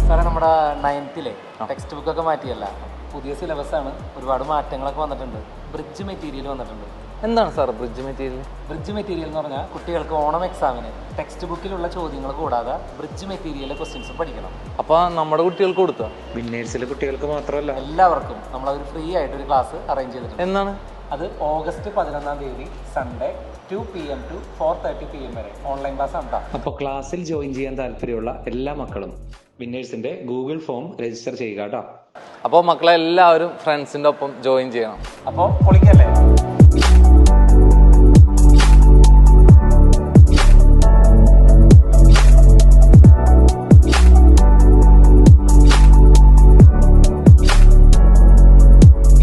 സാറേ, നമ്മുടെ 9th text ബുക്കൊക്കെ മാറ്റിയല്ല, പുതിയ സിലബസാണ്, ഒരുപാട് മാറ്റങ്ങളൊക്കെ വന്നിട്ടുണ്ട്. ബ്രിഡ്ജ് മെറ്റീരിയൽ വന്നിട്ടുണ്ട്. എന്താണ് sir bridge material? Bridge material എന്ന് പറഞ്ഞാൽ കുട്ടികൾക്ക് ഓണം എക്സാമിന് ടെക്സ്റ്റ് ബുക്കിലുള്ള ചോദ്യങ്ങൾ കൂടാതെ ബ്രിഡ്ജ് മെറ്റീരിയൽ ക്വസ്റ്റ്യൻസ് പഠിക്കണം. അപ്പോൾ നമ്മുടെ കുട്ടികൾക്ക് കൊടുത്തോ? വിന്നേഴ്സിലെ കുട്ടികൾക്ക് മാത്രമല്ല, എല്ലാവർക്കും നമ്മളൊരു ഫ്രീ ആയിട്ടൊരു ക്ലാസ് അറേഞ്ച് ചെയ്തിട്ടുണ്ട്. എന്നാണ് അത് August 11 Sunday 2 PM to 4:30 PM വരെ ഓൺലൈൻ ക്ലാസ് ആണ്. അപ്പോൾ ക്ലാസ്സിൽ ജോയിൻ ചെയ്യാൻ താല്പര്യമുള്ള എല്ലാ മക്കളും വിന്നേഴ്സിന്റെ ഗൂഗിൾ ഫോം രജിസ്റ്റർ ചെയ്യുക കേട്ടോ. അപ്പോൾ മക്കളെ എല്ലാവരും ഫ്രണ്ട്സിൻ്റെ ഒപ്പം ജോയിൻ ചെയ്യണം. അപ്പോൾ പൊളിക്കല്ലേ?